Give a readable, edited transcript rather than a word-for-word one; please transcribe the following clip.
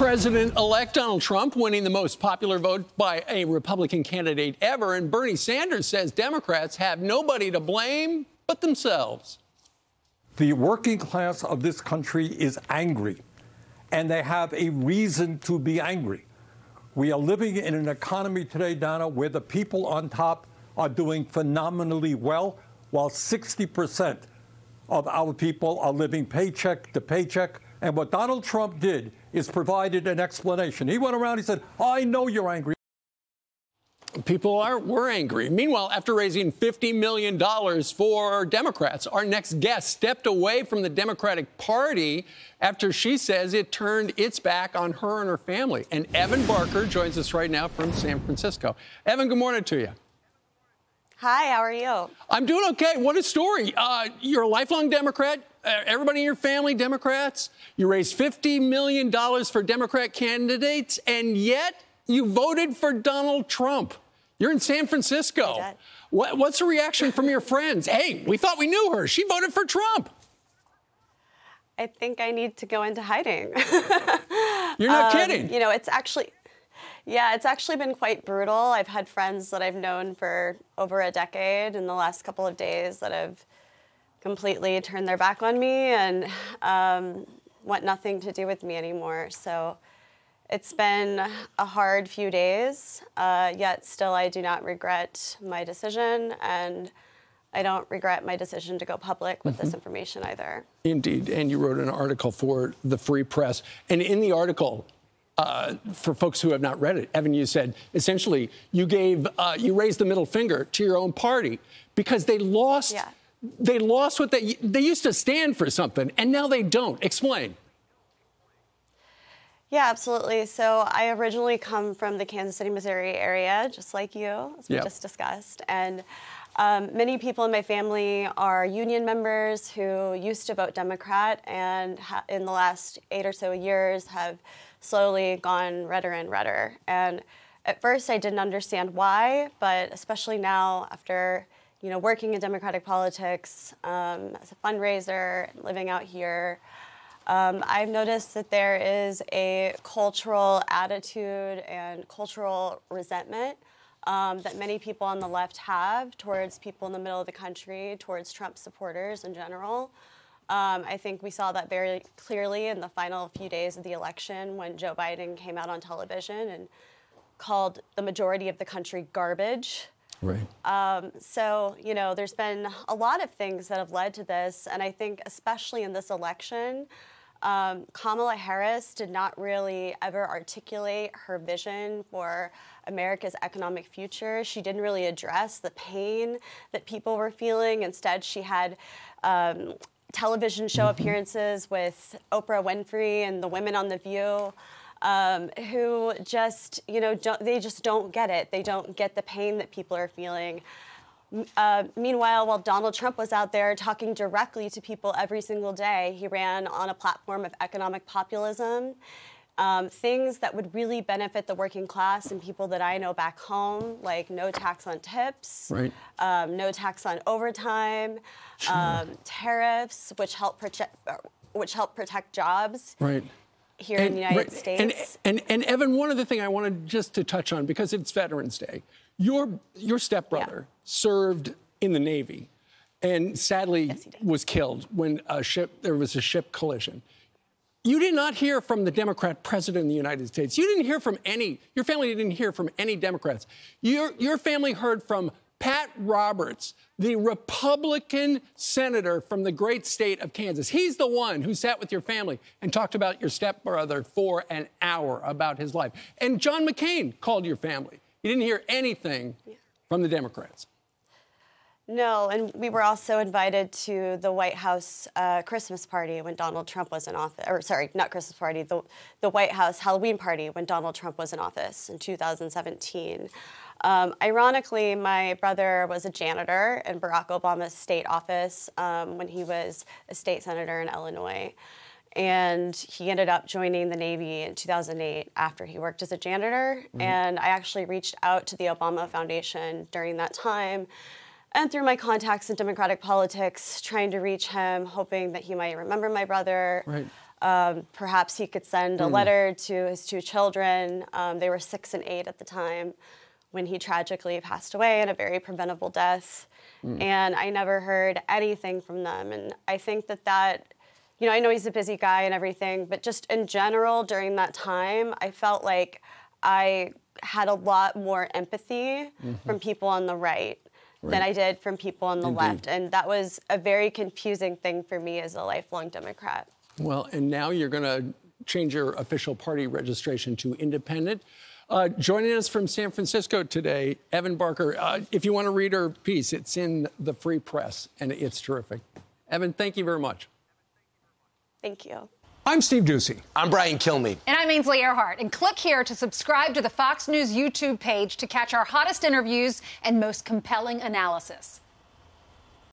President-elect Donald Trump winning the most popular vote by a Republican candidate ever, and Bernie Sanders says Democrats have nobody to blame but themselves. The working class of this country is angry, and they have a reason to be angry. We are living in an economy today, Donna, where the people on top are doing phenomenally well, while 60% of our people are living paycheck to paycheck. And what Donald Trump did is provided an explanation. He went around, he said, I know you're angry. People were angry. Meanwhile, after raising $50 million for Democrats, our next guest stepped away from the Democratic Party after she says it turned its back on her and her family. And Evan Barker joins us right now from San Francisco. Evan, good morning to you. Hi, how are you? I'm doing okay. What a story. You're a lifelong Democrat. Everybody in your family, Democrats. You raised $50 million for Democrat candidates, and yet you voted for Donald Trump. You're in San Francisco. What's the reaction from your friends? Hey, we thought we knew her. She voted for Trump. I think I need to go into hiding. You're not kidding. You know, it's actually been quite brutal. I've had friends that I've known for over a decade in the last couple of days that have completely turned their back on me and want nothing to do with me anymore. So it's been a hard few days, yet still I do not regret my decision, and I don't regret my decision to go public with this information either. Indeed, and you wrote an article for the Free Press, and in the article, for folks who have not read it, Evan, you said essentially you raised the middle finger to your own party because they lost. Yeah. They lost what they used to stand for something, and now they don't. Explain. Yeah, absolutely. So I originally come from the Kansas City, Missouri area, just like you, as we just discussed. And many people in my family are union members who used to vote Democrat and in the last 8 or so years have slowly gone redder and redder. And at first I didn't understand why, but especially now after working in Democratic politics as a fundraiser, living out here, I've noticed that there is a cultural attitude and cultural resentment that many people on the left have towards people in the middle of the country, towards Trump supporters in general. I think we saw that very clearly in the final few days of the election when Joe Biden came out on television and called the majority of the country garbage. Right. So, there's been a lot of things that have led to this, and I think especially in this election, Kamala Harris did not really ever articulate her vision for America's economic future. She didn't really address the pain that people were feeling. Instead, she had television show appearances with Oprah Winfrey and the women on The View. Who just, they just don't get it. They don't get the pain that people are feeling. Meanwhile, while Donald Trump was out there talking directly to people every single day, he ran on a platform of economic populism, things that would really benefit the working class and people that I know back home, like no tax on tips, no tax on overtime, tariffs, which help protect jobs. Right. Here in the United States. And Evan, one other thing I wanted just to touch on, because it's Veterans Day. Your stepbrother served in the Navy and sadly was killed when there was a ship collision. You did not hear from the Democrat president of the United States. You didn't hear from your family didn't hear from any Democrats. Your family heard from Pat Roberts, the Republican senator from the great state of Kansas. He's the one who sat with your family and talked about your stepbrother for an hour about his life. And John McCain called your family. You didn't hear anything from the Democrats. No, and we were also invited to the White House Christmas party when Donald Trump was in office. Or sorry, not Christmas party, the White House Halloween party when Donald Trump was in office in 2017. Ironically, my brother was a janitor in Barack Obama's state office when he was a state senator in Illinois. And he ended up joining the Navy in 2008 after he worked as a janitor. And I actually reached out to the Obama Foundation during that time and through my contacts in Democratic politics, trying to reach him, hoping that he might remember my brother. Perhaps he could send a letter to his 2 children. They were 6 and 8 at the time when he tragically passed away in a very preventable death. And I never heard anything from them. And I think that, you know, I know he's a busy guy and everything, but just in general during that time, I felt like I had a lot more empathy from people on the right than I did from people on the left. And that was a very confusing thing for me as a lifelong Democrat. Well, and now you're going to change your official party registration to independent. Joining us from San Francisco today, Evan Barker. If you want to read her piece, it's in the Free Press, and it's terrific. Evan, thank you very much. Thank you. I'm Steve Doocy. I'm Brian Kilmeade. And I'm Ainsley Earhart. And click here to subscribe to the Fox News YouTube page to catch our hottest interviews and most compelling analysis.